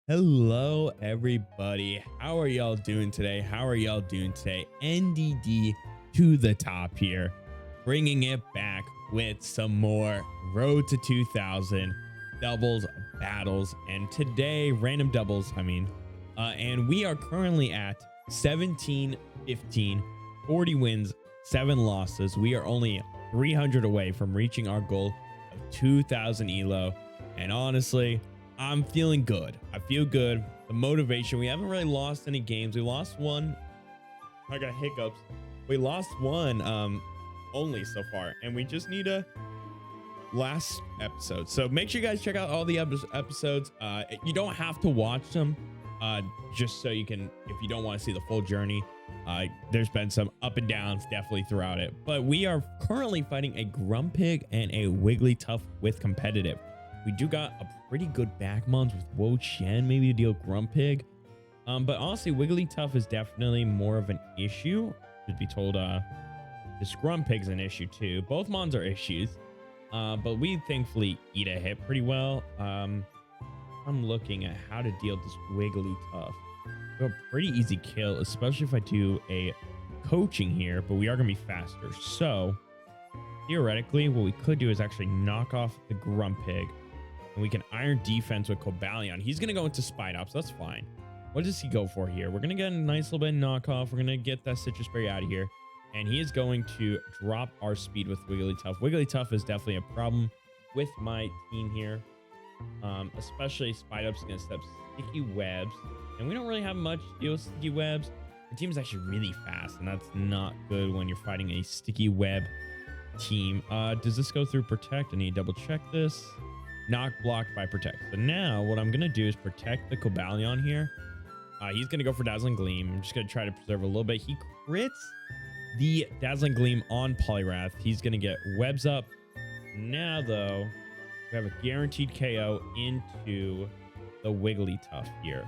Hello, everybody. How are y'all doing today? NDD to the top here, bringing it back with some more Road to 2000 doubles battles, and today random doubles. And we are currently at 17, 15, 40 wins, 7 losses. We are only 300 away from reaching our goal of 2,000 elo, and honestly, I'm feeling good. I feel good. The motivation. We haven't really lost any games. We lost one. I got hiccups. We lost one only so far, and we just need a last episode. So make sure you guys check out all the episodes. You don't have to watch them, just so you can, if you don't want to see the full journey. There's been some up and downs definitely throughout it, but we are currently fighting a Grumpig and a Wigglytuff with competitive. We do got a pretty good back mons with Wo Chen, maybe to deal Grumpig. But honestly, Wigglytuff is definitely more of an issue. Should be told, this Grumpig's an issue too. Both mons are issues. But we thankfully eat a hit pretty well. I'm looking at how to deal with this Wigglytuff. A pretty easy kill, especially if I do a coaching here, but we are going to be faster. So theoretically, what we could do is actually knock off the Grumpig. And we can iron defense with Cobalion. He's going to go into Spite Ops. That's fine. What does he go for here? We're going to get a nice little bit of knockoff. We're going to get that Citrus Berry out of here. And he is going to drop our speed with Wigglytuff. Wigglytuff is definitely a problem with my team here. Especially Spite Ops is going to step Sticky Webs. And we don't really have much to deal with Sticky Webs. Our team is actually really fast. And that's not good when you're fighting a Sticky Web team. Does this go through Protect? I need to double check this. Not blocked by Protect. So now what I'm going to do is protect the Cobalion here. He's going to go for Dazzling Gleam. I'm just going to try to preserve a little bit. He crits the Dazzling Gleam on Poliwrath. He's going to get Webs up. Now, though, we have a guaranteed KO into the Wigglytuff here.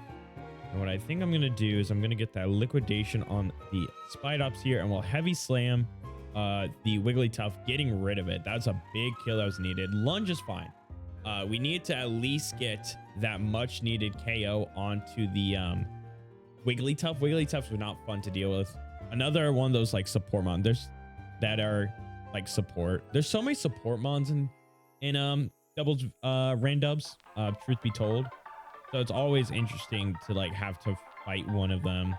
And what I think I'm going to do is I'm going to get that Liquidation on the Spite Ops here, and we'll Heavy Slam the Wigglytuff, getting rid of it. That's a big kill that was needed. Lunge is fine. We need to at least get that much needed KO onto the Wigglytuff. Wigglytuffs were not fun to deal with. Another one of those like support mons that are like support. There's so many support mons in doubles randubs, truth be told. So it's always interesting to like have to fight one of them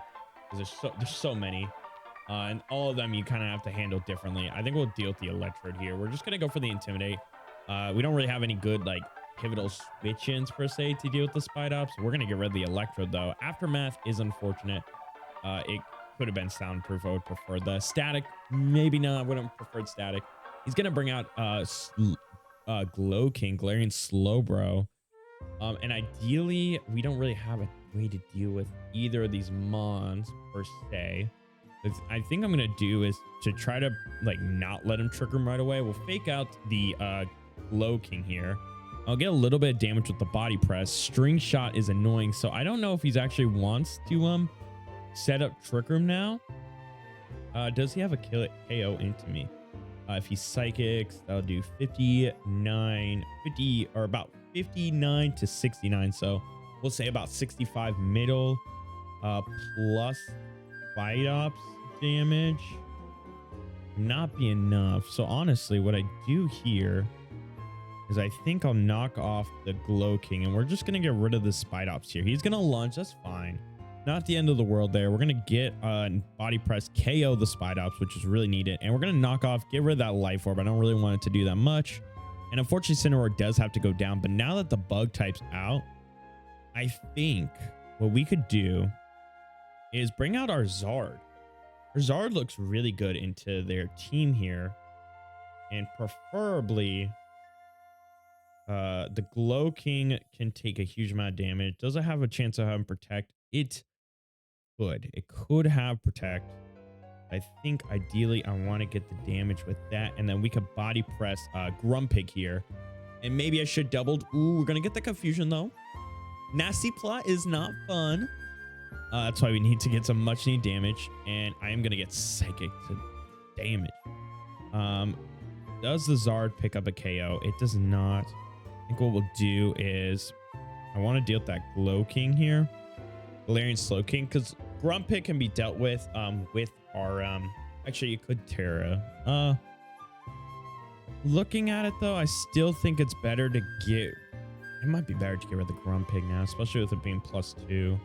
because there's so many. And all of them you kind of have to handle differently. I think we'll deal with the Electrode here. We're just gonna go for the Intimidate. We don't really have any good like pivotal switch-ins per se to deal with the Spite Ops. We're gonna get rid of the Electrode though. Aftermath is unfortunate. It could have been soundproof. I would prefer the static. Maybe not. I wouldn't have preferred static. He's gonna bring out Glow King, Galarian Slowbro. And ideally, we don't really have a way to deal with either of these mons per se. I think I'm gonna do is to try to like not let him trick him right away. We'll fake out the Glow King here. I'll get a little bit of damage with the body press. String Shot is annoying, so I don't know if he's actually wants to set up Trick Room now. Does he have a KO into me? If he's Psychics, that'll do 59 to 69. So we'll say about 65 middle plus Fight Ops damage. Not be enough. So honestly, what I do here is I think I'll knock off the Glow King, and we're just gonna get rid of the Spite Ops here. He's gonna lunge. That's fine. Not the end of the world there. We're gonna get body press, KO the Spite Ops, which is really needed, and we're gonna knock off, get rid of that Life Orb. I don't really want it to do that much, and unfortunately Cineroar does have to go down. But now that the bug type's out, I think what we could do is bring out our Zard. Our Zard looks really good into their team here, and preferably the Glow King can take a huge amount of damage. Does it have a chance of having Protect? It could have Protect. I think ideally I want to get the damage with that, and then we could body press Grumpig here, and maybe I should doubled. Ooh, we're gonna get the confusion though. Nasty Plot is not fun. That's why we need to get some much needed damage, and I am gonna get Psychic to damage. Does the Zard pick up a KO? It does not. I think what we'll do is I want to deal with that Glow King here. Galarian Slow King, because Grumpig can be dealt with our actually it could Terra. Looking at it though, I still think it's better to get it might be better to get rid of the Grumpig now, especially with it being +2.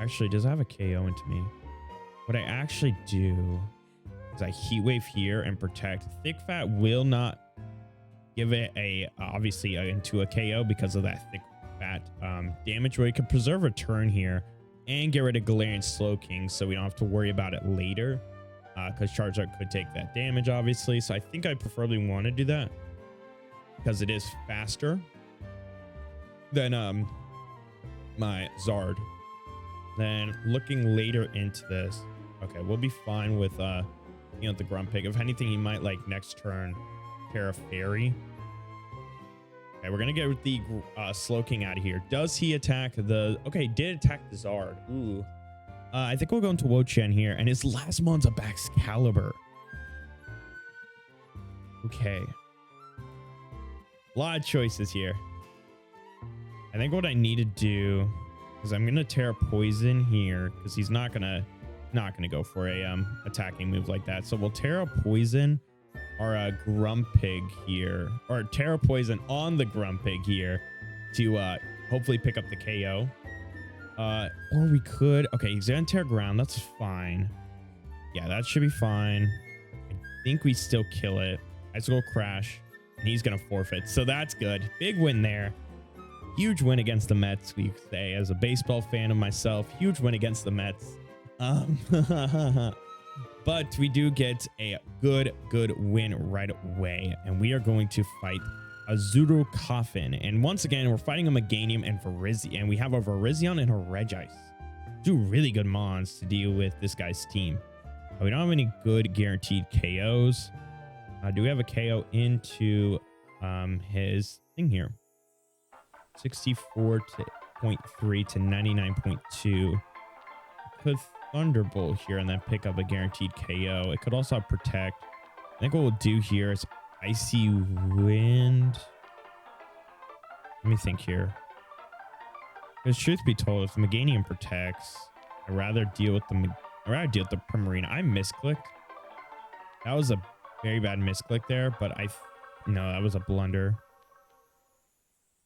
Actually, does it have a KO into me? What I actually do is I Heat Wave here and protect. Thick Fat will not give it a obviously into a KO because of that Thick Fat damage, where you can preserve a turn here and get rid of Galarian Slow King so we don't have to worry about it later, because Charizard could take that damage obviously. So I think I preferably want to do that because it is faster than my Zard. Then looking later into this, okay, we'll be fine with the Grumpig. If anything, he might like next turn Terra Fairy. Okay, we're gonna get the Slow King out of here. Does he attack the? Okay, did attack the Zard. Ooh, I think we'll go into Wo-Chien here, and his last mon's a Baxcalibur. Okay, a lot of choices here. I think what I need to do is I'm gonna Terra Poison here because he's not gonna go for a attacking move like that. So we'll Terra Poison our Grumpig here, or Terra Poison on the Grumpig here to hopefully pick up the KO. Or we could, okay, he's gonna Terra Ground. That's fine. Yeah, that should be fine. I think we still kill it. Ice Cold Crash, and he's gonna forfeit. So that's good. Big win there. Huge win against the Mets, we could say, as a baseball fan of myself. Huge win against the Mets. But we do get a good win right away, and we are going to fight Azuro Coffin. And once again, we're fighting a Meganium and Virizion, and we have a Virizion and a Regice. Two really good mons to deal with this guy's team. We don't have any good guaranteed KOs. Do we have a KO into his thing here? 64.3 to 99.2. Could Thunderbolt here and then pick up a guaranteed KO. It could also have Protect. I think what we'll do here is Icy Wind. Let me think here. Because truth be told, if the Meganium protects, I'd rather deal with the Primarina. I misclicked. That was a very bad misclick there, but no, that was a blunder.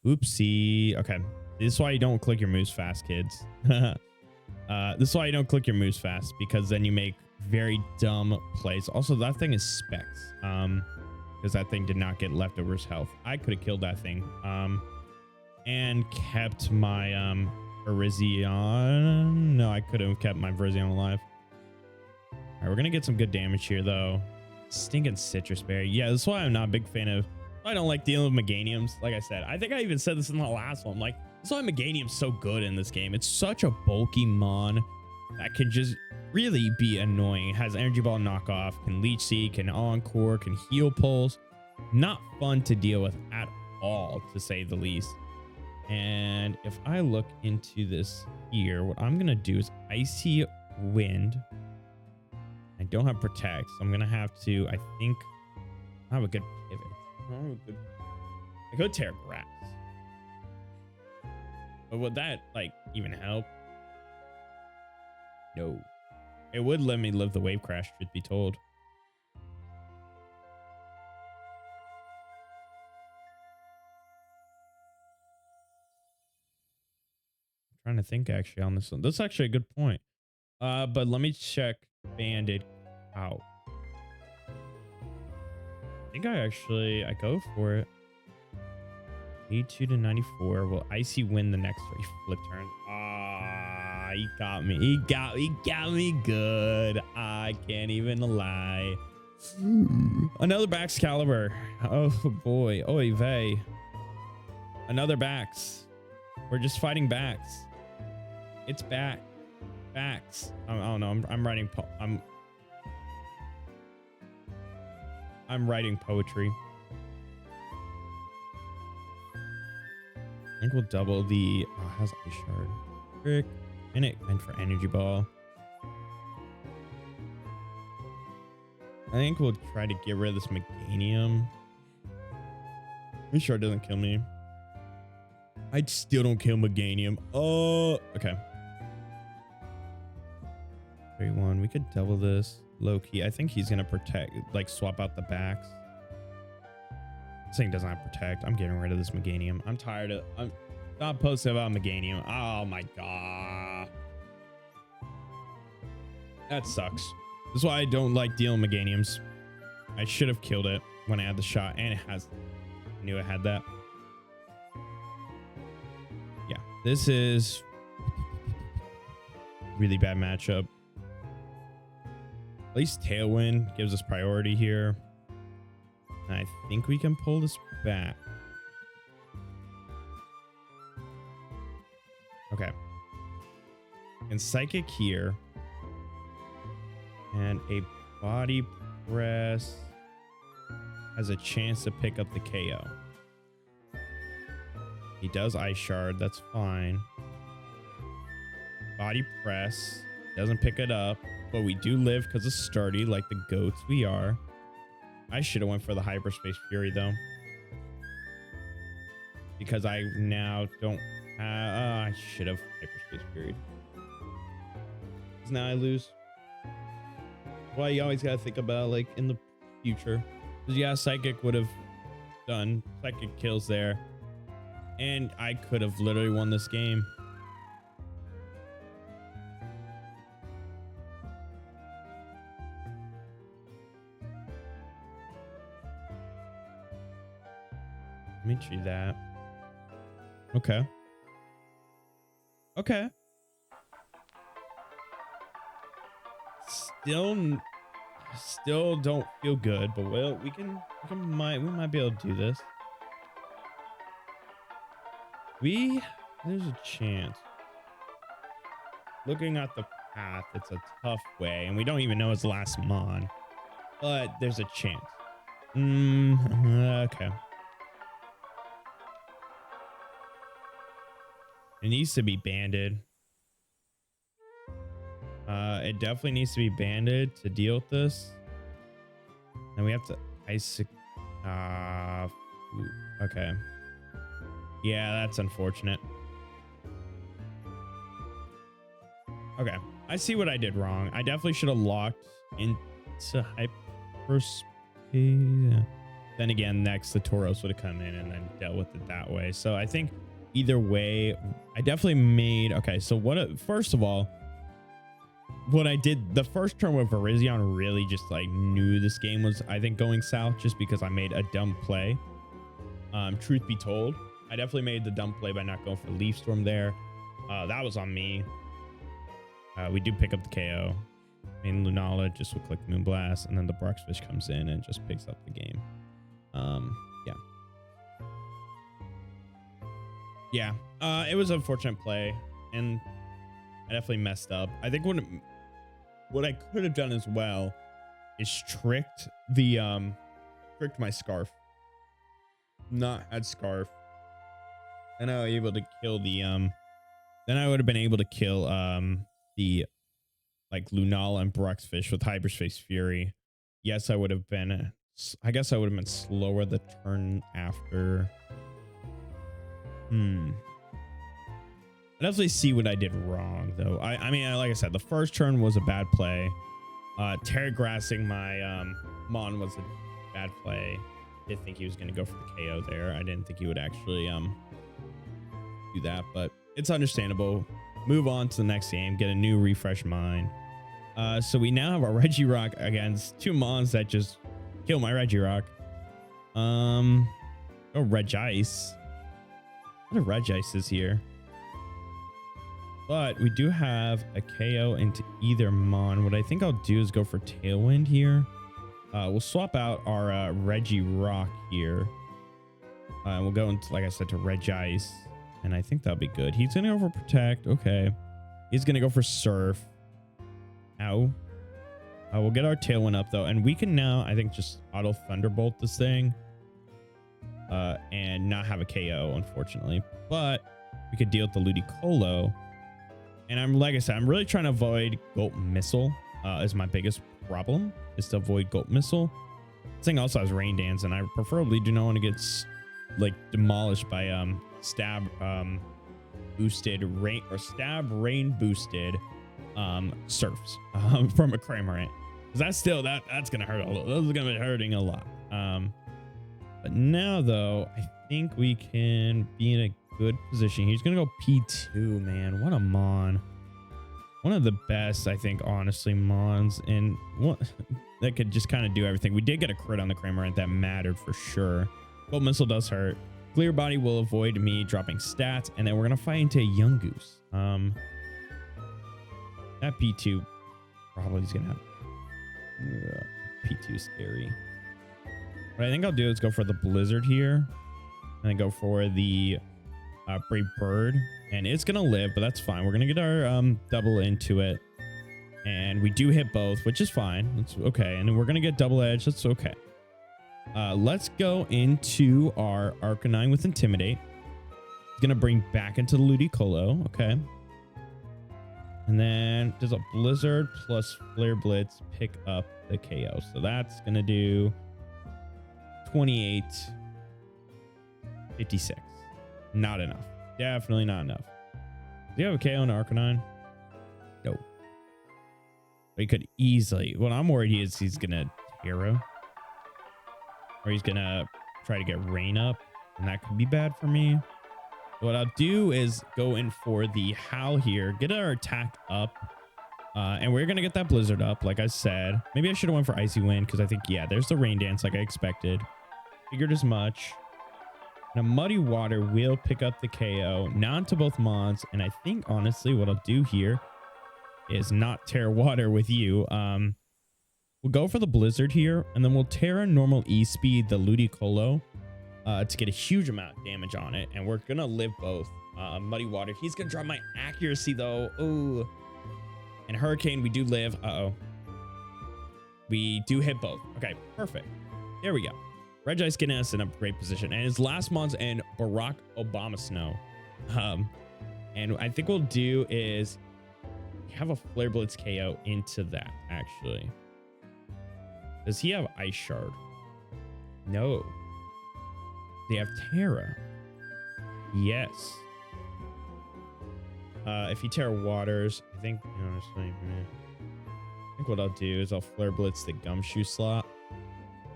Oopsie. Okay. This is why you don't click your moves fast, kids. This is why you don't click your moves fast, because then you make very dumb plays. Also, that thing is specs. Because that thing did not get leftovers health. I could have killed that thing. And kept my Virizion. No, I could have kept my Virizion alive. All right, we're gonna get some good damage here though. Stinking Citrus Berry. Yeah, that's why I'm not a big fan of. I don't like dealing with Meganiums. Like I said, I think I even said this in the last one. Like, that's why Meganium's so good in this game. It's such a bulky mon that can just really be annoying. It has Energy Ball knockoff, can Leech Seed, can Encore, can Heal Pulse. Not fun to deal with at all, to say the least. And if I look into this here, what I'm gonna do is Icy Wind. I don't have Protect, so I'm gonna have to, I think, I have a good pivot. I could Terra Grass. But would that, like, even help? No. It would let me live the Wave Crash, truth be told. I'm trying to think, actually, on this one. That's actually a good point. But let me check Banded out. I think I go for it. 82 to 94. Will Icy win the next 3 flip turns? Ah, he got me. He got me good. I can't even lie. Another Baxcalibur. Oh boy. Oy vey. Another Bax. We're just fighting Bax. It's back. Bax. I don't know. I'm writing I'm writing poetry. I think we'll double the how's Ice Shard? Frick. And it went for Energy Ball. I think we'll try to get rid of this Meganium. Make sure it doesn't kill me. I still don't kill Meganium. Oh, okay. 3-1. We could double this low key. I think he's gonna protect, like swap out the backs. This thing doesn't have protect. I'm getting rid of this Meganium. I'm tired of. I'm not posting about Meganium. Oh my god, that sucks. This is why I don't like dealing Meganiums. I should have killed it when I had the shot, and it has. I knew it had that. Yeah, this is really bad matchup. At least Tailwind gives us priority here. And I think we can pull this back. Okay. And Psychic here. And a Body Press has a chance to pick up the KO. He does Ice Shard. That's fine. Body Press. Doesn't pick it up. But we do live because of sturdy, like the goats we are. I should have went for the Hyperspace Fury though, because I now don't have. I should have Hyperspace Fury. Because now I lose. Well, you always gotta think about like in the future. Because yeah, Psychic would have done Psychic kills there, and I could have literally won this game. Let me treat that. Okay. Okay. Still don't feel good, but we might be able to do this. There's a chance. Looking at the path, it's a tough way, and we don't even know his last mon, but there's a chance. Okay. It needs to be banded. It definitely needs to be banded to deal with this. And we have to ice. Okay. Yeah, that's unfortunate. Okay. I see what I did wrong. I definitely should have locked into hyperspace. Then again, next the Tauros would have come in and then dealt with it that way. So I think either way, I definitely made. Okay, so first of all, what I did the first turn with Virizion really just like knew this game was, I think, going south, just because I made a dumb play. Truth be told, I definitely made the dumb play by not going for Leaf Storm there. That was on me. We do pick up the KO. I mean, Lunala just would click Moonblast, and then the Bruxfish comes in and just picks up the game. Yeah. It was an unfortunate play, and I definitely messed up. I think what I could have done as well is tricked my Scarf. Not had Scarf. Then I was able to kill then I would have been able to kill the like Lunala and Bruxfish with Hyperspace Fury. Yes, I would have been. I guess I would have been slower the turn after. I definitely see what I did wrong, though. I mean, like I said, the first turn was a bad play. Terragrassing my Mon was a bad play. I did think he was going to go for the KO there. I didn't think he would actually do that, but it's understandable. Move on to the next game, get a new refresh mind. So we now have our Regirock against two Mons that just kill my Regirock. Oh, Regice. What a Regice is here. But we do have a KO into either Mon. What I think I'll do is go for Tailwind here. We'll swap out our Regirock here. And we'll go into, like I said, to Regice. And I think that'll be good. He's going to go for Protect. Okay. He's going to go for Surf. Ow. We'll get our Tailwind up, though. And we can now, I think, just auto Thunderbolt this thing. And not have a KO, unfortunately. But we could deal with the Ludicolo. And like I said, I'm really trying to avoid Gulp Missile. Is my biggest problem, is to avoid Gulp Missile. This thing also has Rain Dance, and I preferably do not want to get like demolished by stab boosted rain or stab rain boosted surfs from a Cramorant. Because that's still that's gonna hurt a lot. Those are gonna be hurting a lot. But now though, I think we can be in a good position. He's gonna go P2, man. What a mon. One of the best, I think, honestly, mons, and what that could just kind of do everything. We did get a crit on the Cramorant that mattered for sure. Bolt Missile does hurt. Clear Body will avoid me dropping stats, and then we're gonna fight into a Yungoos. That P2 probably is gonna have P2 scary. What I think I'll do is go for the Blizzard here, and then go for the Brave Bird, and it's gonna live, but that's fine. We're gonna get our double into it, and we do hit both, which is fine. That's okay. And then we're gonna get double edge. That's okay. Let's go into our Arcanine with Intimidate. It's gonna bring back into the Ludicolo. Okay. And then does a Blizzard plus Flare Blitz pick up the KO. So that's gonna do 28, 56. Not enough. Definitely not enough. Do you have a KO on Arcanine? No. But he could easily. What I'm worried he's gonna Hero. Or he's gonna try to get Rain up. And that could be bad for me. What I'll do is go in for the Howl here. Get our attack up. And we're gonna get that Blizzard up, like I said. Maybe I should have went for Icy Wind, because I think, yeah, there's the Rain Dance like I expected. Figured as much. Now, Muddy Water will pick up the KO, not to both mods. And I think, honestly, what I'll do here is not Terra Water with you. We'll go for the Blizzard here, and then we'll Terra normal E-Speed the Ludicolo to get a huge amount of damage on it. And we're going to live both. Muddy Water. He's going to drop my accuracy, though. Ooh. And Hurricane, we do live. Uh-oh. We do hit both. Okay, perfect. There we go. Regice getting us in a great position, and his last mon's in Barack Obama Snow. And I think we'll do is have a Flare Blitz KO into that, actually. Does he have Ice Shard? No. They have Terra. Yes. If he Terra Waters, I think, honestly, I think what I'll do is I'll Flare Blitz the Gumshoe slot.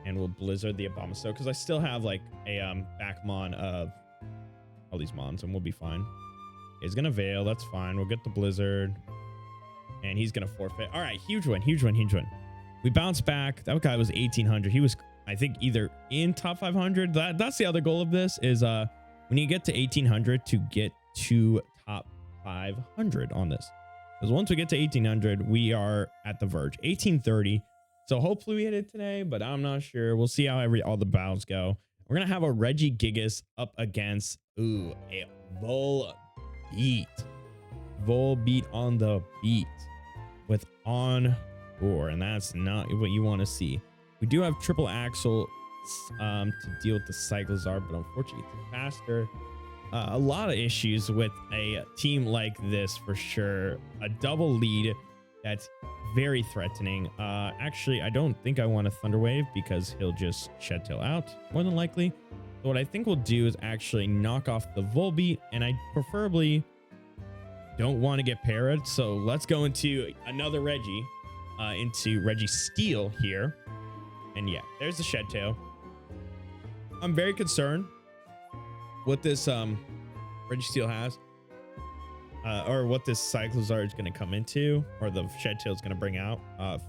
And we'll Blizzard the Abomasnow, because I still have like a back mon of all these mons, and we'll be fine. He's gonna Veil, that's fine. We'll get the Blizzard, and he's gonna forfeit. All right, huge win, huge win, huge win. We bounce back. That guy was 1800. He was, I think, either in top 500. That's the other goal of this is when you get to 1800 to get to top 500 on this. Because once we get to 1800, we are at the verge. 1830. So hopefully we hit it today, but I'm not sure. We'll see how all the battles go. We're going to have a Regigigas up against, a Volbeat. Volbeat on the beat with Encore, and that's not what you want to see. We do have Triple Axle to deal with the Cyclizar, but unfortunately it's faster. A lot of issues with a team like this for sure. A double lead that's very threatening. Actually, I don't think I want a Thunder Wave because he'll just Shed Tail out more than likely. So what I think we'll do is actually knock off the Volbeat, and I preferably don't want to get parried. So let's go into another Reggie, into Registeel here. And yeah, there's the Shed Tail. I'm very concerned what this Registeel has. Or what this Cyclizar is going to come into, or the Shed Tail is going to bring out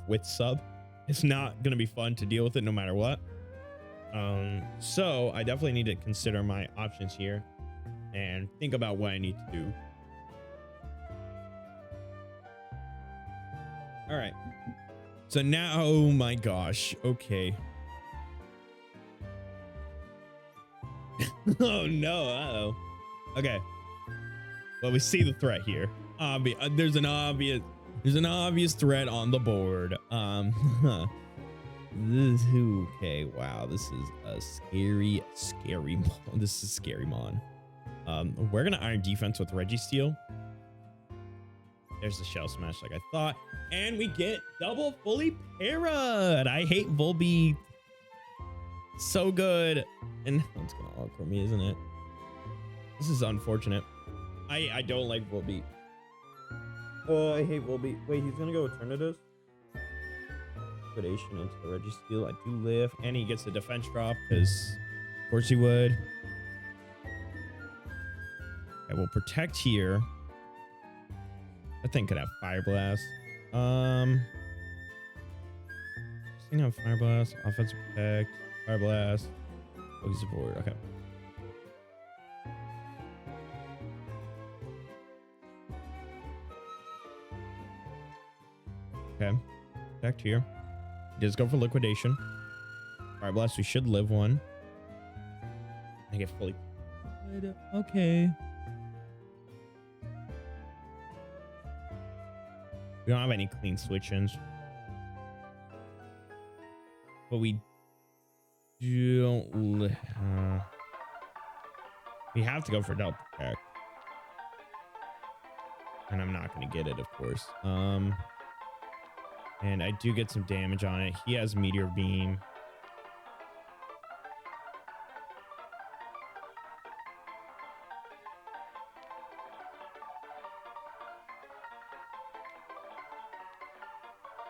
with sub. It's not going to be fun to deal with it no matter what. So I definitely need to consider my options here and think about what I need to do. All right. So now, oh my gosh. Okay. Oh no. Uh-oh. Okay. Well, we see the threat here. There's an obvious threat on the board. Okay, wow, this is a scary mon. This is scary mon. We're gonna Iron Defense with Registeel. There's the Shell Smash like I thought, and we get double fully parried. I hate Volbeat. So good. And it's gonna awkward me, isn't it? This is unfortunate. I don't like Volbeat. Oh, I hate Volbeat. Wait, he's gonna go Eternatus? Liquidation into the Registeel. I do live. And he gets the defense drop, because of course he would. I will protect here. That thing could have Fire Blast. This thing have Fire Blast, offensive protect, Fire Blast, focus support. Okay. Okay. Protect here. He does go for liquidation. Fire Blast, we should live one. I get fully. Okay. We don't have any clean switch-ins. But we don't... we have to go for Delta Protect. And I'm not going to get it, of course. And I do get some damage on it. He has Meteor Beam.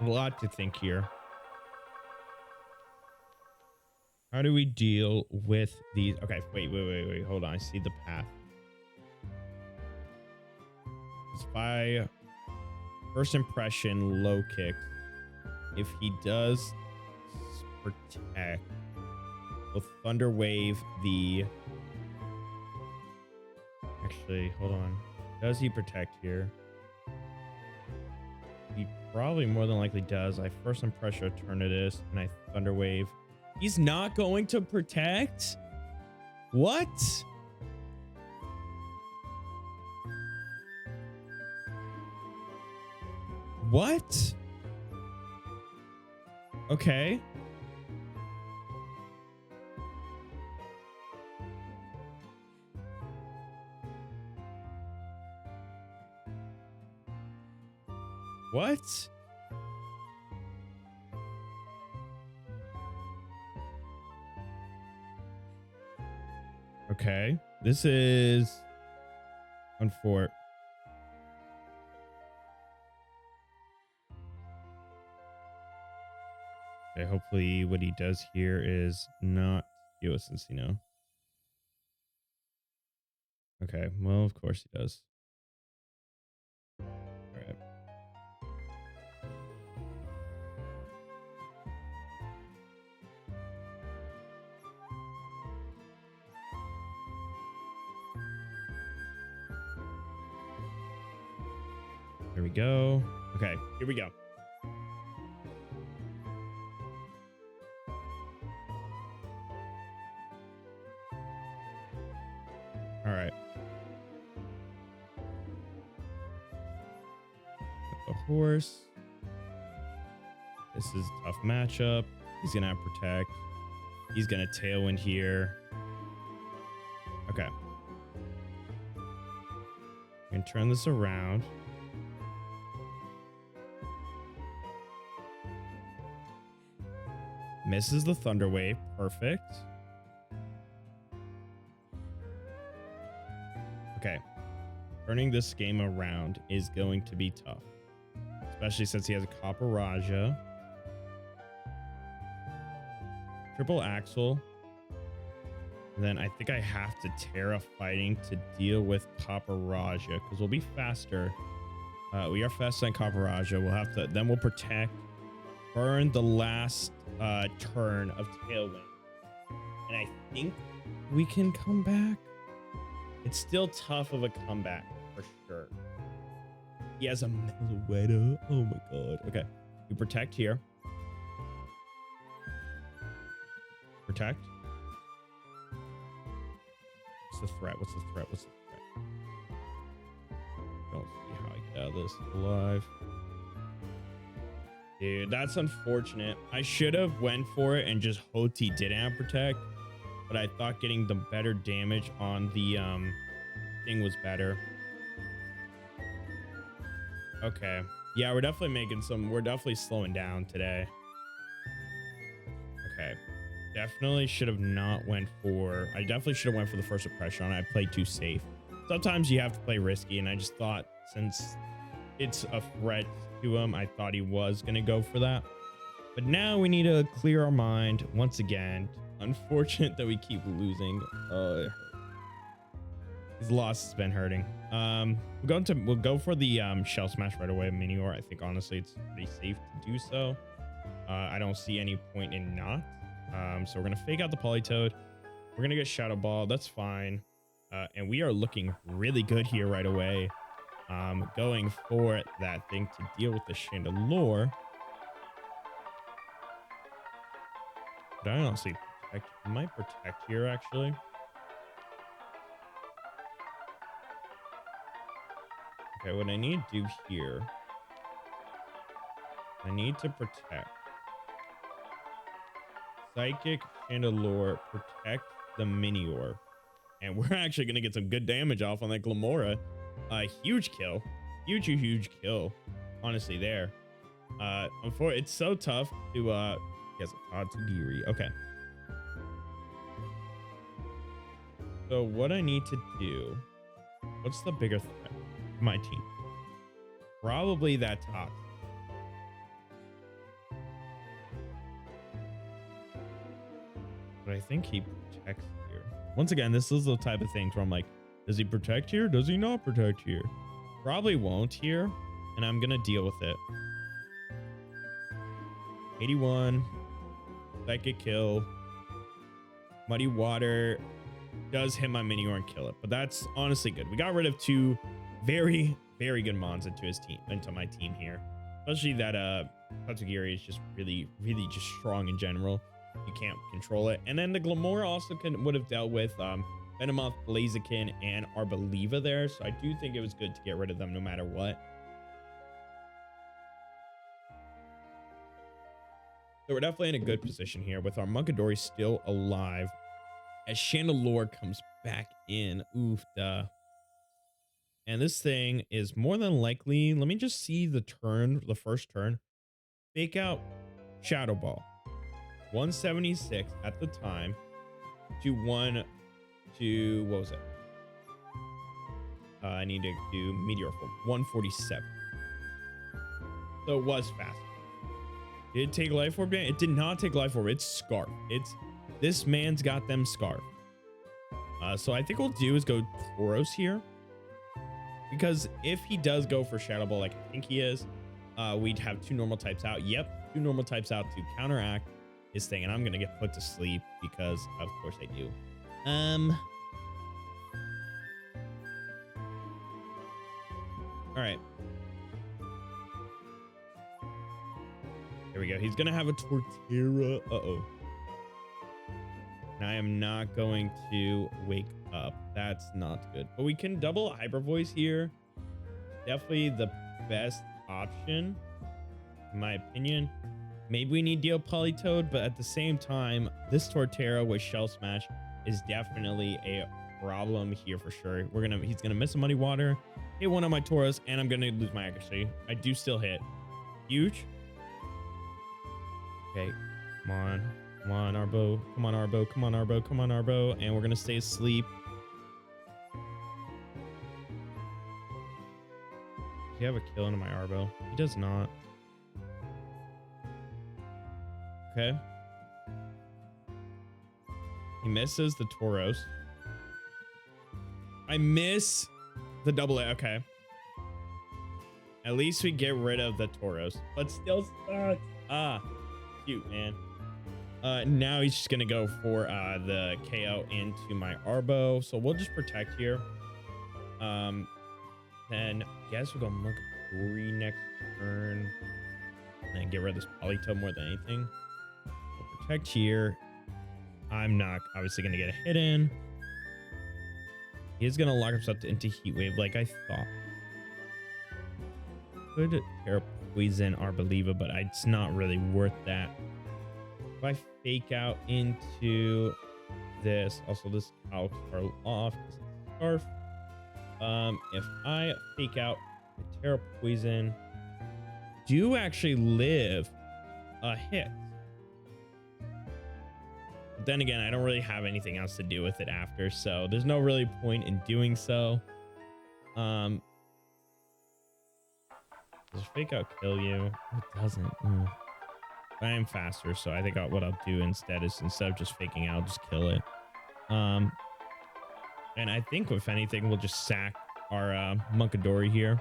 A lot to think here. How do we deal with these? Okay, wait. Hold on. I see the path. It's by first impression, low kicks. If he does protect, we'll Thunder Wave the... Actually, hold on. Does he protect here? He probably more than likely does. I first impression Eternatus and I Thunder Wave. He's not going to protect? What? What? Okay. What? Okay. This is on Phewp. Okay, hopefully what he does here is not since you know. Okay, well, of course he does. All right. Here we go. Okay, here we go. All right. The horse. This is a tough matchup. He's gonna have protect. He's gonna Tailwind here. Okay. We can turn this around. Misses the Thunder Wave. Perfect. Okay. Turning this game around is going to be tough. Especially since he has a Copper Raja. Triple Axle. Then I think I have to Terra Fighting to deal with Copper Raja because we'll be faster. We are faster than Copper Raja. We'll have to, then we'll protect. Burn the last turn of Tailwind. And I think we can come back. It's still tough of a comeback for sure. He has a Meloetta. Oh my god. Okay. We protect here. Protect. What's the threat? What's the threat? What's the threat? Don't see how I get out of this alive. Dude, that's unfortunate. I should have went for it and just hoped he didn't have protect. But I thought getting the better damage on the thing was better. Okay. Yeah, we're definitely making some... We're definitely slowing down today. Okay. definitely should have not went for, I definitely should have went for the first impression on it. I played too safe. Sometimes you have to play risky, and I just thought since it's a threat to him, I thought he was going to go for that. But now we need to clear our mind once again. Unfortunate that we keep losing. It hurts. His loss has been hurting. We'll go for the shell smash right away, Minior. I think honestly it's pretty safe to do so. I don't see any point in not. So we're gonna fake out the Politoed. We're gonna get Shadow Ball. That's fine. And we are looking really good here right away. Going for that thing to deal with the Chandelure. But I don't see protect. I might protect here actually. Okay, what I need to do here, I need to protect. Psychic Chandelure, protect the Minior. And we're actually going to get some good damage off on that Glamora. Huge kill. Huge kill. Honestly, there. It's so tough to, yes, Tatsugiri. Okay. So what I need to do, what's the bigger threat? My team, probably that top. But I think he protects here. Once again, this is the type of thing where I'm like, does he protect here? Does he not protect here? Probably won't here, and I'm gonna deal with it. 81 psychic kill. Muddy Water does hit my Minior and kill it, but that's honestly good. We got rid of two very good mons into my team here, especially that Tatsugiri is just really just strong in general. You can't control it. And then the Glamora also would have dealt with Venomoth, Blaziken, and Arboliva there, so I do think it was good to get rid of them no matter what. So we're definitely in a good position here with our Munkidori still alive as Chandelure comes back in. Oof, duh. And this thing is more than likely, let me just see the first turn. Fake out Shadow Ball. 176 at the time to what was it? I need to do Meteor Form. 147. So it was fast. Did it take Life Orb damage? It did not take Life Orb. It's Scarf. This man's got them Scarf. So I think what we'll do is go Tauros here. Because if he does go for Shadow Ball like I think he is, we'd have two normal types out. Yep, two normal types out to counteract his thing. And I'm going to get put to sleep because of course I do. All right. There we go. He's going to have a Torterra. Uh-oh. And I am not going to wake up. That's not good. But we can double Hyper Voice here. Definitely the best option, in my opinion. Maybe we need Deal Politoed, but at the same time, this Torterra with Shell Smash is definitely a problem here for sure. He's gonna miss a Muddy Water, hit one of my Tauros, and I'm gonna lose my accuracy. I do still hit. Huge. Okay, come on. Come on, Arbo. Come on, Arbo. Come on, Arbo. Come on, Arbo. And we're going to stay asleep. Does he have a kill into my Arbo? He does not. Okay. He misses the Tauros. I miss the double A. Okay. At least we get rid of the Tauros. But still sucks. Cute, man. Now he's just gonna go for the KO into my Arbo, so we'll just protect here. Then I guess we'll go Munkidori next turn, and then get rid of this Politoed more than anything. We'll protect here. I'm not obviously gonna get a hit in. He's gonna lock himself into Heat Wave like I thought. Could Terra Poison Arboliva, but it's not really worth that. If I fake out into this, also this I'll start off Scarf. If I fake out the Terra Poison, do actually live a hit. But then again, I don't really have anything else to do with it after, so there's no really point in doing so. Does fake out kill you? It doesn't. I am faster, so I think what I'll do instead is, instead of just faking out, just kill it. And I think if anything, we'll just sack our Munkadori here,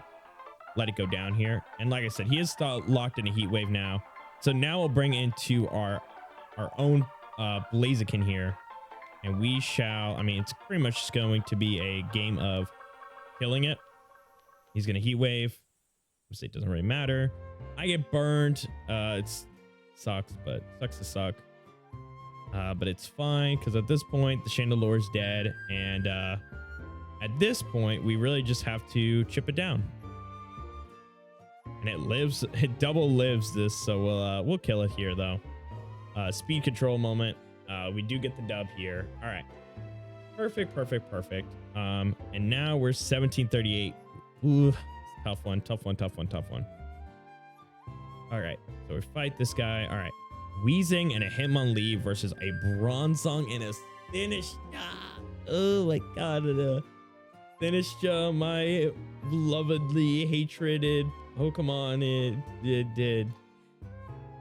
let it go down here. And like I said, he is locked in a heat wave now. So now we'll bring into our own Blaziken here, and we shall, I mean, it's pretty much just going to be a game of killing it. He's gonna heat wave. It doesn't really matter. I get burned. It sucks, but sucks to suck. But it's fine, because at this point the Chandelore's dead, and at this point we really just have to chip it down. And it lives, it double lives this, so we'll kill it here though. Speed control moment. We do get the dub here. All right, perfect. And now we're 1738. Ooh, tough one. All right, so we fight this guy. All right, Weezing and a Hitmonlee versus a Bronzong and a Sinistcha. Oh my god, Sinistcha, my belovedly hatreded Pokemon. It did.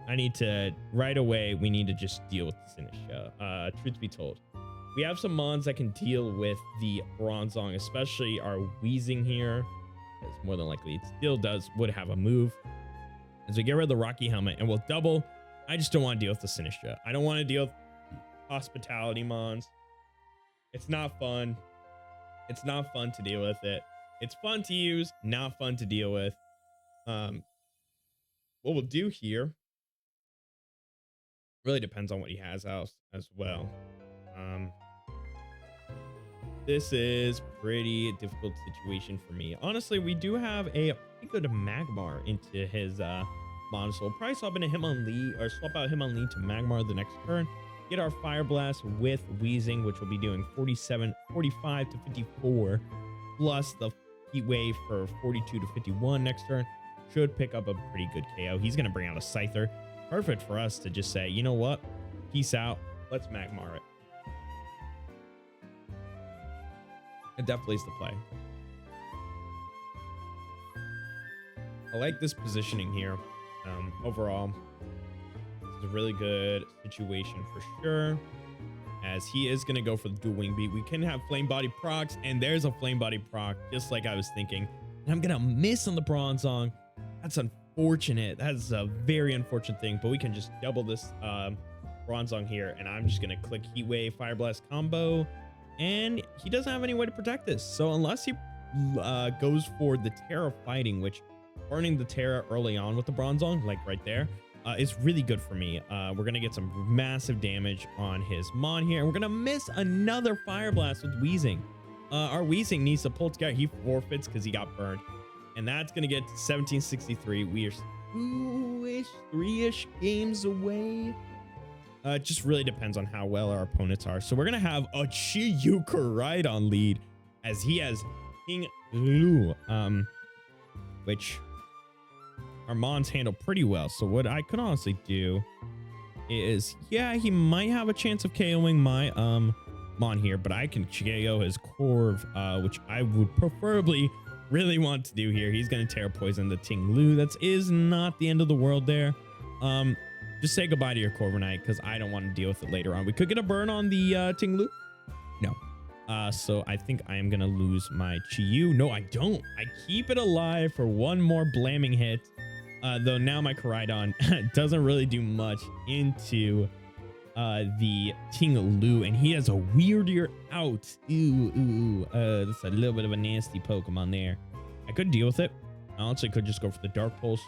I need to, right away, we need to just deal with the Sinistcha. Truth be told, we have some mons that can deal with the Bronzong, especially our Weezing here. Because more than likely it still would have a move. As we get rid of the Rocky Helmet and we'll double. I just don't want to deal with the Sinistcha. I don't want to deal with hospitality mons. It's not fun. It's not fun to deal with it. It's fun to use, not fun to deal with. What we'll do here really depends on what he has out as well. This is pretty difficult situation for me. Honestly, we do have a pretty good Magmar into his mon, so we'll probably swap in a Hitmonlee, or swap out Hitmonlee to Magmar the next turn. Get our Fire Blast with Weezing, which will be doing 45 to 54, plus the Heat Wave for 42 to 51 next turn. Should pick up a pretty good KO. He's going to bring out a Scyther. Perfect for us to just say, you know what? Peace out. Let's Magmar it. It definitely is the play. I like this positioning here. Overall, it's a really good situation for sure, as he is going to go for the dual wing beat. We can have flame body procs, and there's a flame body proc, just like I was thinking. And I'm going to miss on the Bronzong. That's unfortunate. That's a very unfortunate thing, but we can just double this Bronzong here, and I'm just going to click Heat Wave Fire Blast combo. And he doesn't have any way to protect this. So unless he goes for the Terra fighting, which burning the Terra early on with the Bronzong, like right there, is really good for me. We're going to get some massive damage on his Mon here. And we're going to miss another Fire Blast with Weezing. Our Weezing needs to pull together. He forfeits because he got burned. And that's going to get to 1763. We are 2-ish, 3-ish games away. It just really depends on how well our opponents are. So we're going to have a Chi-Yu-Koraidon lead, as he has King Lu, which our Mons handle pretty well. So what I could honestly do is, yeah, he might have a chance of KOing my Mon here, but I can KO his Corv, which I would preferably really want to do here. He's going to Terra Poison the Ting Lu. That is not the end of the world there. Just say goodbye to your Corviknight, because I don't want to deal with it later on. We could get a burn on the Ting Lu. No. So I think I am going to lose my Chi-Yu. No, I don't. I keep it alive for one more blamming hit. Though now my Koraidon doesn't really do much into the Ting Lu, and he has a weirder out. That's a little bit of a nasty Pokemon there. I could deal with it. I honestly could just go for the Dark Pulse.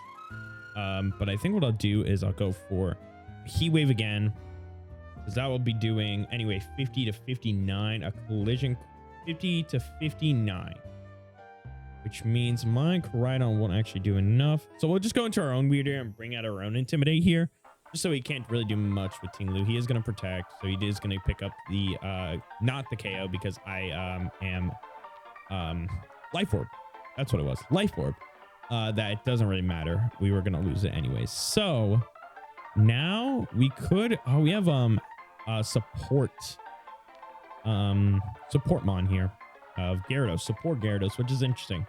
But I think what I'll do is I'll go for Heat Wave again, because that will be doing anyway 50 to 59, a collision 50 to 59, which means my Koraidon won't actually do enough. So we'll just go into our own weirder and bring out our own Intimidate here, just so he can't really do much with Ting Lu. He is going to protect, so he is going to pick up the not the KO, because I am Life Orb. That's what it was, Life Orb. That it doesn't really matter. We were gonna lose it anyways. So now we could, we have support mon here of Gyarados, support Gyarados, which is interesting.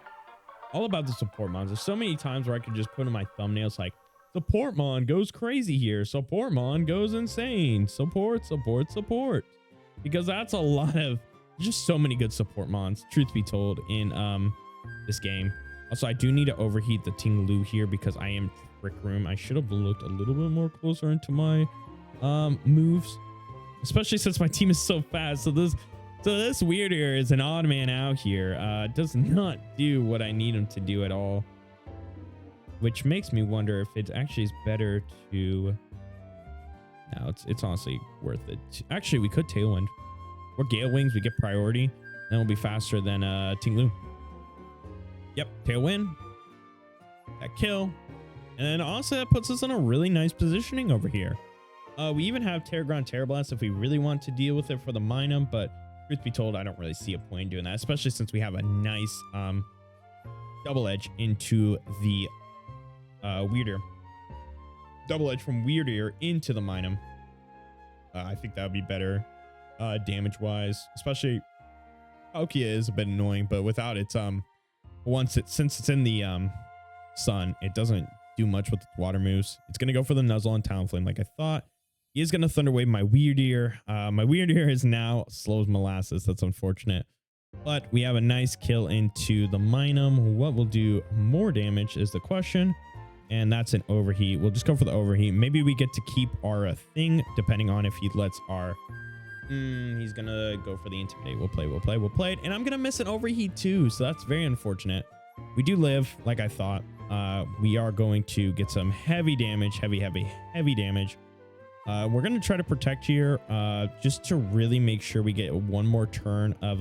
All about the support mons. There's so many times where I could just put in my thumbnails like support mon goes crazy here, support mon goes insane, support, because that's a lot of just so many good support mons, truth be told, in this game. Also, I do need to overheat the Ting-Lu here because I am Trick Room. I should have looked a little bit more closer into my moves, especially since my team is so fast. So this weird here is an odd man out here. Does not do what I need him to do at all, which makes me wonder if it actually is better to. No, it's honestly worth it. Actually, we could Tailwind or Gale Wings. We get priority, then we'll be faster than Ting-Lu. Yep, Tailwind, that kill, and then also that puts us in a really nice positioning over here. We even have Terra Ground, Terra Blast if we really want to deal with it for the Minun, but truth be told, I don't really see a point in doing that, especially since we have a nice double edge into the Weirder. Double edge from Weirder into the Minun. I think that would be better damage wise, especially Palkia is a bit annoying, but without its since it's in the sun, it doesn't do much with its water moves. It's gonna go for the Nuzzle and Talonflame like I thought. He is gonna Thunder Wave my Weirdeer. My Weirdeer is now slow as molasses. That's unfortunate, but we have a nice kill into the Minun. What will do more damage is the question, and that's an overheat. We'll just go for the overheat. Maybe we get to keep our thing depending on if he lets our he's gonna go for the Intimidate. We'll play it, and I'm gonna miss an overheat too, so that's very unfortunate. We do live like I thought. We are going to get some heavy damage, heavy damage. We're gonna try to protect here just to really make sure we get one more turn of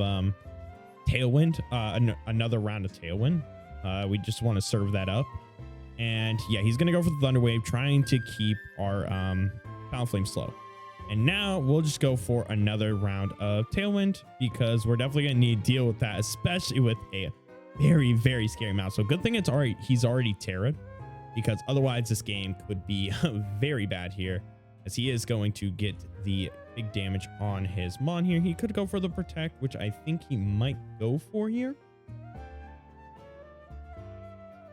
Tailwind, another round of Tailwind. We just want to serve that up, and yeah, he's gonna go for the Thunder Wave, trying to keep our Talonflame slow. And now we'll just go for another round of Tailwind because we're definitely gonna need to deal with that, especially with a very scary mouse. So good thing he's already Terra'd, because otherwise this game could be very bad here, as he is going to get the big damage on his Mon here. He could go for the Protect, which I think he might go for here.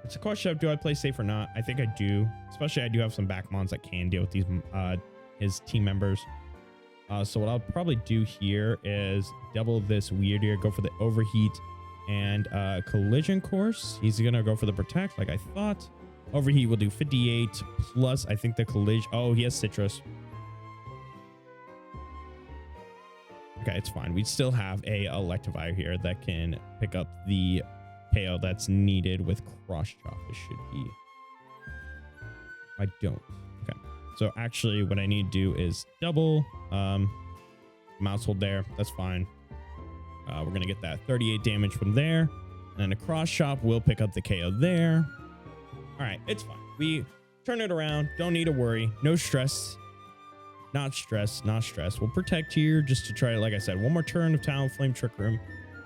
It's a question of do I play safe or not. I think I do, especially I do have some back Mons that can deal with these his team members. So what I'll probably do here is double this Weirdeer, go for the overheat and collision course. He's gonna go for the Protect like I thought. Overheat will do 58 plus I think the collision. Oh, he has Citrus. Okay, it's fine. We still have a Electivire here that can pick up the KO that's needed with Cross Chop. It should be. I don't. Okay. So actually what I need to do is double mouse hold there. That's fine. We're going to get that 38 damage from there. And then a Cross Chop will pick up the KO there. All right. It's fine. We turn it around. Don't need to worry. No stress. Not stress. We'll protect here just to try to, like I said, one more turn of Talonflame Trick Room.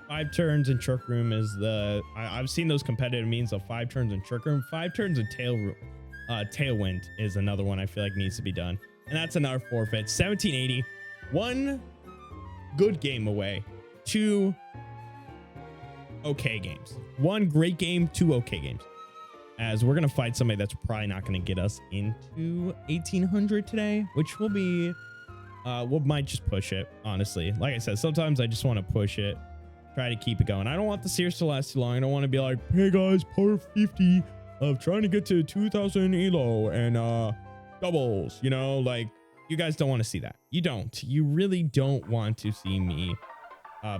5 turns in Trick Room is the... I've seen those competitive means of 5 turns in Trick Room. 5 turns in Tailwind is another one I feel like needs to be done. And that's another forfeit. 1780. 1 good game away. 2 okay games. 1 great game, 2 okay games. As we're going to fight somebody that's probably not going to get us into 1800 today, which will be... we might just push it, honestly. Like I said, sometimes I just want to push it. Try to keep it going. I don't want the series to last too long. I don't want to be like, hey guys, part 50 of trying to get to 2000 elo and doubles, you know, like you guys don't want to see that. You really don't want to see me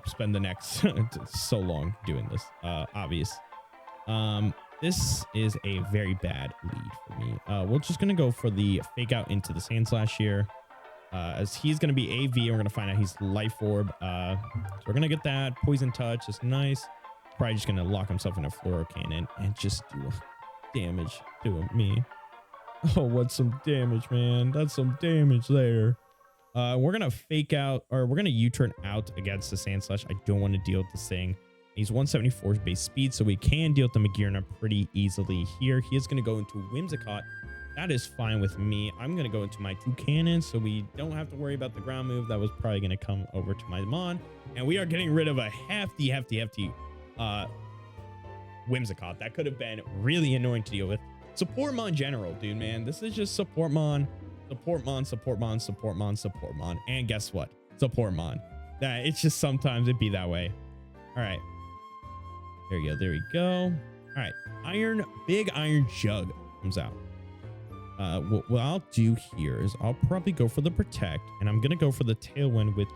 spend the next so long doing this. Obvious. This is a very bad lead for me. We're just gonna go for the fake out into the Sand Slash here. As he's going to be AV, and we're going to find out he's Life Orb. So we're going to get that. Poison Touch is nice. Probably just going to lock himself in a Fluoro Cannon and just do damage to me. Oh, what's some damage, man? That's some damage there. We're going to fake out, or we're going to U-turn out against the Sand Slash. I don't want to deal with this thing. He's 174 base speed, so we can deal with the Magearna pretty easily here. He is going to go into Whimsicott that is fine with me. I'm going to go into my 2 cannons so we don't have to worry about the ground move that was probably going to come over to my Mon. And we are getting rid of a hefty Whimsicott. That could have been really annoying to deal with. Support Mon general, dude, man. This is just support Mon, support Mon, support Mon, support Mon, support Mon. And guess what? Support Mon. That it's just sometimes it be that way. All right. There you go. There we go. All right. Big iron jug comes out. What I'll do here is I'll probably go for the protect, and I'm going to go for the tailwind with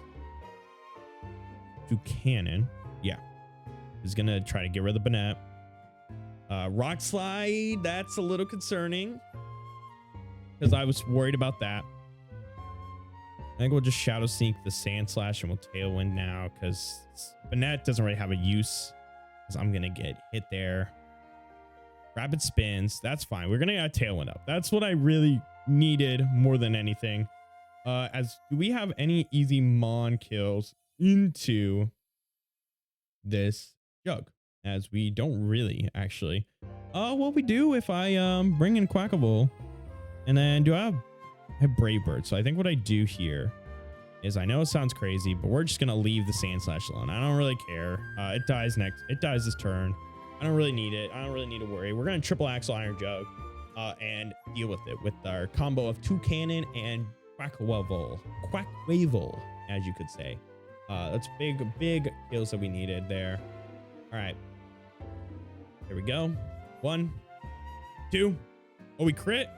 2 cannon. Yeah. He's going to try to get rid of the Banette. Rock slide. That's a little concerning because I was worried about that. I think we'll just shadow sneak the sand slash and we'll tailwind now because Banette doesn't really have a use because I'm going to get hit there. Rapid spins. That's fine. We're going to get a tailwind up. That's what I really needed more than anything. Do we have any easy Mon kills into this jug? As we don't really actually. What we do if I bring in Quackable and then I have Brave Bird. So I think what I do here is, I know it sounds crazy, but we're just going to leave the sand slash alone. I don't really care. It dies this turn. I don't really need it. I don't really need to worry. We're going to triple axle iron jug and deal with it with our combo of 2 cannon and Quackwavel, as you could say. That's big kills that we needed there. All right. Here we go. 1, 2. Oh, we crit.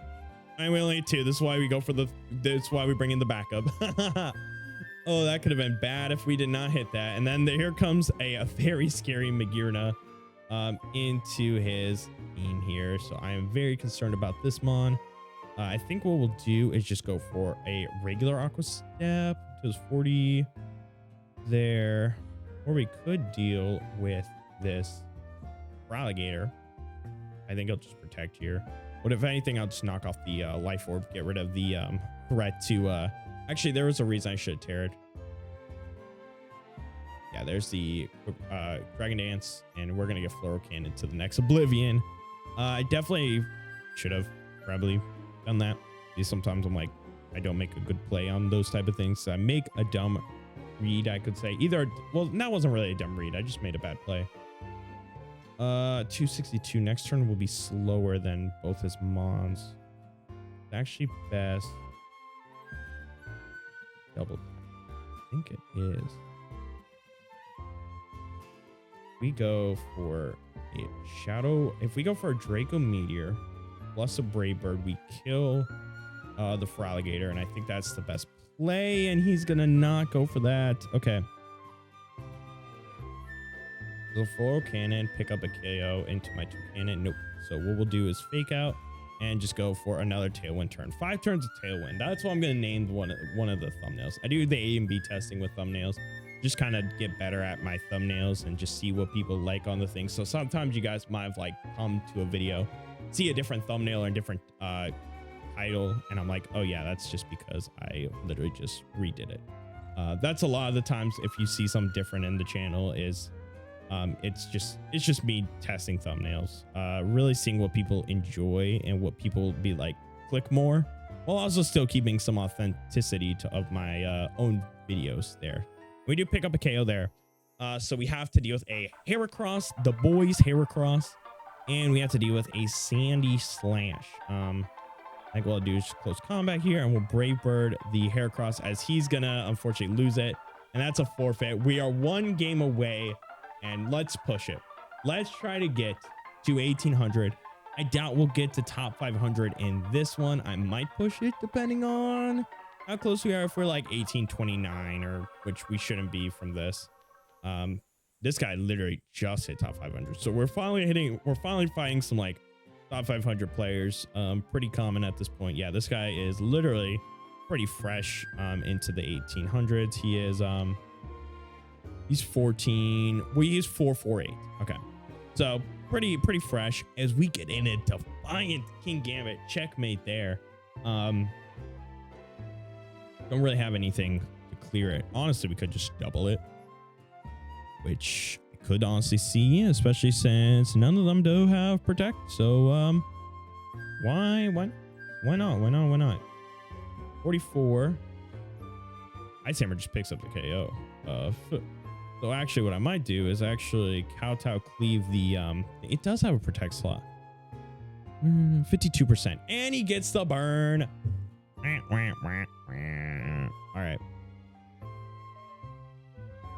And we only need 2. This is why we go for this is why we bring in the backup. Oh, that could have been bad if we did not hit that. And then here comes a very scary Magirna into his team here. So I am very concerned about this Mon. I think what we'll do is just go for a regular Aqua Step to his 40 there. Or we could deal with this Alligator. I think I'll just protect here. But if anything, I'll just knock off the life orb, get rid of the threat to actually there was a reason I should have tarred. Yeah, there's the Dragon Dance, and we're gonna get Floral Cannon to the next Oblivion. I definitely should have probably done that. Sometimes I'm like, I don't make a good play on those type of things. So I make a dumb read, I could say. Well, that wasn't really a dumb read. I just made a bad play. 262. Next turn will be slower than both his Mons. It's actually best. Double. I think it is. We go for a Shadow. If we go for a Draco Meteor plus a Brave Bird, we kill the Alligator, and I think that's the best play, and he's gonna not go for that. Okay. So Floral Cannon, pick up a KO into my 2 cannon. Nope. So what we'll do is fake out and just go for another Tailwind turn. 5 turns of Tailwind. That's what I'm going to name one of the thumbnails. I do the A and B testing with thumbnails. Just kind of get better at my thumbnails and just see what people like on the thing. So sometimes you guys might have like come to a video, see a different thumbnail or a different title, and I'm like, oh yeah, that's just because I literally just redid it. That's a lot of the times if you see something different in the channel is it's just me testing thumbnails, really seeing what people enjoy and what people be like click more, while also still keeping some authenticity of my own videos there. We do pick up a KO there, so we have to deal with a Heracross, the boys Heracross, and we have to deal with a Sandy Slash. I think what I'll do is just close combat here, and we'll Brave Bird the Heracross as he's gonna unfortunately lose it, and that's a forfeit. We are 1 game away. And let's push it. Let's try to get to 1800. I doubt we'll get to top 500 in this one. I might push it depending on how close we are. If we're like 1829, or which we shouldn't be from this. This guy literally just hit top 500. So we're finally fighting some like top 500 players. Pretty common at this point. Yeah, this guy is literally pretty fresh into the 1800s. He is he's 14. Well, he's 448. Okay. So pretty fresh as we get in a defiant King Gambit checkmate there. Don't really have anything to clear it. Honestly, we could just double it, which I could honestly see, especially since none of them do have protect. So why Why not? Why not? Why not? 44. Ice Hammer just picks up the KO. So actually what I might do is actually kowtow cleave the it does have a protect slot. 52%. And he gets the burn. All right.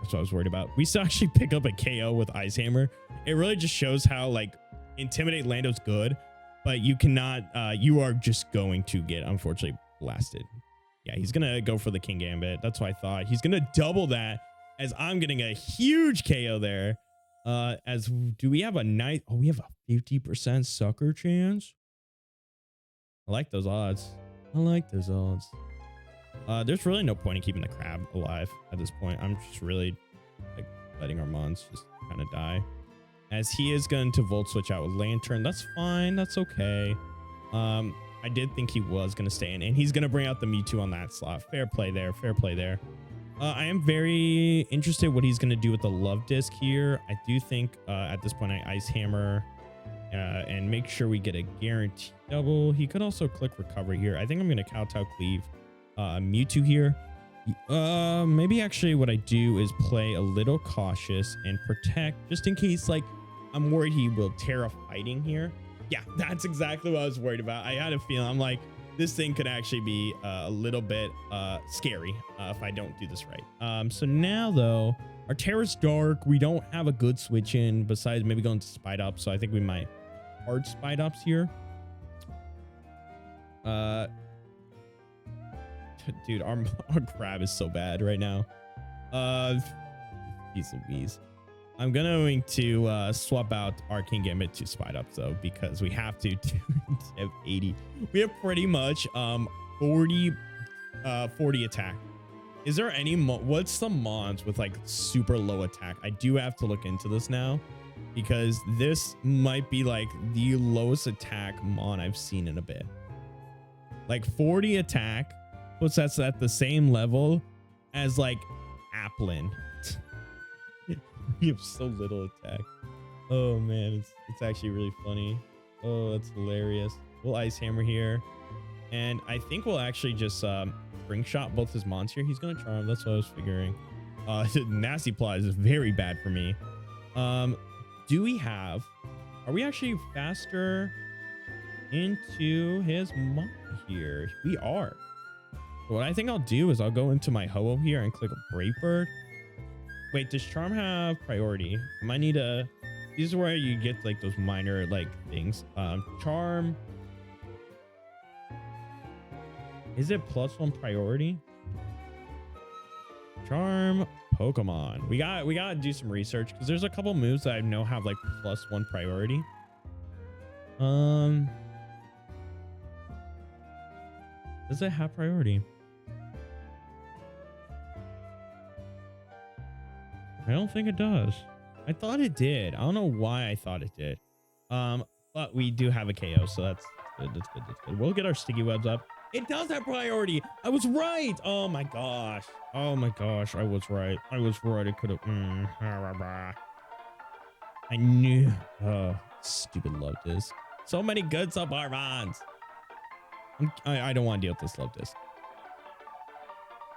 That's what I was worried about. We still actually pick up a KO with Ice Hammer. It really just shows how like Intimidate Lando's good, but you cannot you are just going to get unfortunately blasted. Yeah, he's gonna go for the King Gambit. That's what I thought. He's gonna double that as I'm getting a huge KO there. As do we have a nice, oh, we have a 50% sucker chance. I like those odds. I like those odds. There's really no point in keeping the crab alive at this point. I'm just really like letting our mons just kind of die. As he is going to Volt Switch out with Lantern. That's fine. That's okay. I did think he was going to stay in, and he's going to bring out the Mewtwo on that slot. Fair play there. Fair play there. I am very interested what he's going to do with the Love Disc here. I do think at this point I Ice Hammer and make sure we get a guaranteed double. He could also click Recovery here. I think I'm going to kowtow cleave Mewtwo here. Maybe actually what I do is play a little cautious and protect just in case, like, I'm worried he will tear a fighting here. Yeah, that's exactly what I was worried about. I had a feeling, I'm like, this thing could actually be a little bit scary if I don't do this right. So now though, our Terra's Dark, we don't have a good switch in besides maybe going to Spite Up. So I think we might hard Spite Ups here. Dude, our crab is so bad right now. He's Louise. I'm going to swap out our King Gambit to Spite Up though, because we have to have 80. We have pretty much 40 attack. Is there any what's the mons with like super low attack? I do have to look into this now because this might be like the lowest attack mon I've seen in a bit. Like 40 attack puts us at the same level as like Applin. We have so little attack. Oh man, it's actually really funny. Oh, that's hilarious. We'll Ice Hammer here, and I think we'll actually just Spring Shot both his mons here. He's gonna Charm. That's what I was figuring. Nasty Plot is very bad for me. Do we have? Are we actually faster into his mon here? We are. So what I think I'll do is I'll go into my Ho-Oh here and click a Brave Bird. Wait, does Charm have priority? I might need a... This is where you get like those minor like things. Charm. Is it +1 priority? Charm Pokemon. We gotta do some research because there's a couple moves that I know have like +1 priority. Does it have priority? I don't think it does. I thought it did. I don't know why I thought it did. But we do have a KO, so that's good. That's good. That's good. We'll get our Sticky Webs up. It does have priority. I was right. Oh my gosh. Oh my gosh. I was right. I was right. It could have. I knew. Oh, stupid Love Disc. So many good Subarmons. I don't want to deal with this Love Disc.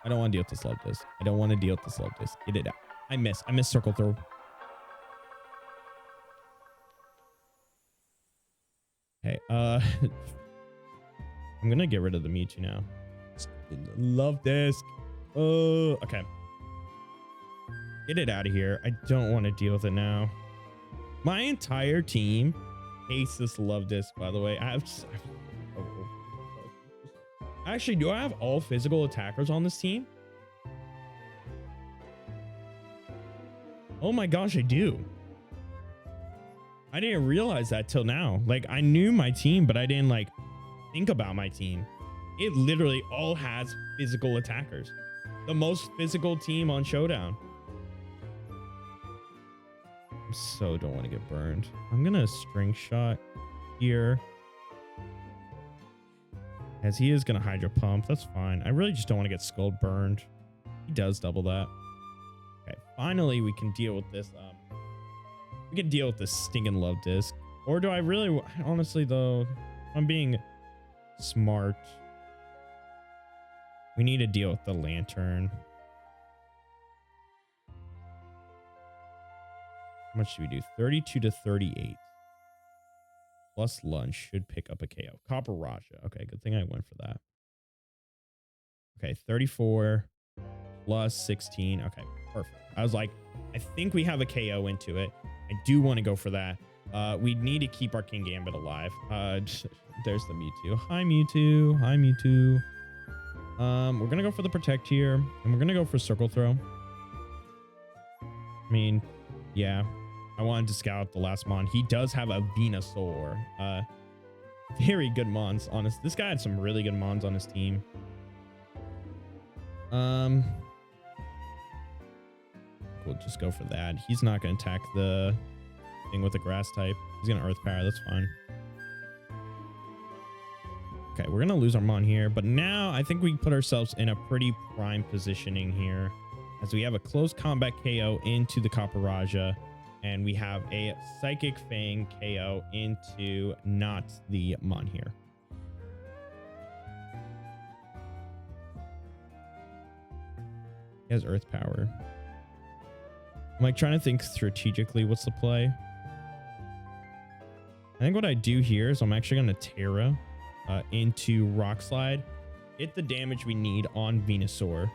I don't want to deal with this Love Disc. I don't want to deal with this Love Disc. Get it out. I miss Circle Throw. Okay, I'm gonna get rid of the Mewtwo now. Love Disc. Oh, okay. Get it out of here. I don't want to deal with it now. My entire team hates this Love Disc, by the way. Actually, do I have all physical attackers on this team? Oh my gosh, I do. I didn't realize that till now. Like, I knew my team, but I didn't like think about my team. It literally all has physical attackers. The most physical team on Showdown. I so don't want to get burned. I'm gonna String Shot here. As he is gonna Hydro Pump. That's fine. I really just don't want to get Skull burned. He does double that. Okay, finally we can deal with this. We can deal with this stinking Love Disc. Or do I really, honestly though, if I'm being smart. We need to deal with the lantern. How much do we do? 32 to 38. Plus lunch should pick up a KO. Copper Raja. Okay, good thing I went for that. Okay, 34 plus 16. Okay, perfect. I was like, I think we have a KO into it. I do want to go for that. We need to keep our King Gambit alive. There's the Mewtwo. Hi, Mewtwo. Hi, Mewtwo. We're going to go for the Protect here, and we're going to go for Circle Throw. I mean, yeah. I wanted to scout the last Mon. He does have a Venusaur. Very good Mons, honest. This guy had some really good Mons on his team. We'll just go for that. He's not going to attack the thing with the grass type. He's going to Earth Power. That's fine. Okay, we're going to lose our Mon here. But now I think we put ourselves in a pretty prime positioning here, as we have a close combat KO into the Copper Raja. And we have a Psychic Fang KO into not the Mon here. He has Earth Power. I'm like trying to think strategically what's the play. I think what I do here is I'm actually going to Terra into Rock Slide. Hit the damage we need on Venusaur.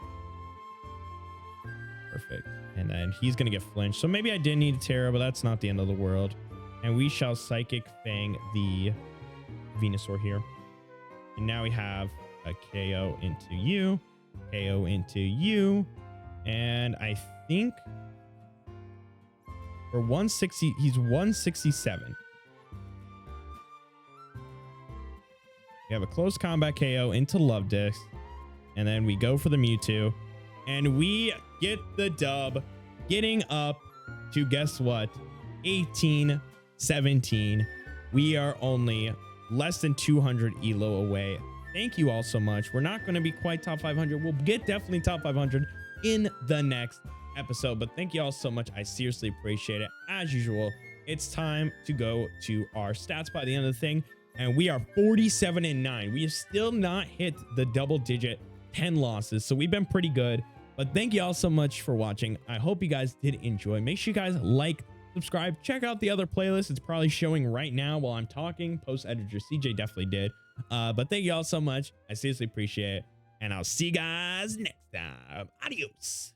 Perfect. And then he's going to get flinched. So maybe I did need a Terra, but that's not the end of the world. And we shall Psychic Fang the Venusaur here. And now we have a KO into you. KO into you. And I think for 160, he's 167. We have a close combat KO into Love Disc. And then we go for the Mewtwo. And we get the dub, getting up to, guess what, 18-17. We are only less than 200 elo away. Thank you all so much. We're not going to be quite top 500. We'll get definitely top 500 in the next episode. But thank you all so much. I seriously appreciate it. As usual, it's time to go to our stats by the end of the thing. And we are 47-9. We have still not hit the double-digit 10 losses. So we've been pretty good. But thank you all so much for watching. I hope you guys did enjoy. Make sure you guys like, subscribe, check out the other playlist. It's probably showing right now while I'm talking. Post editor CJ definitely did. But thank you all so much. I seriously appreciate it. And I'll see you guys next time. Adios.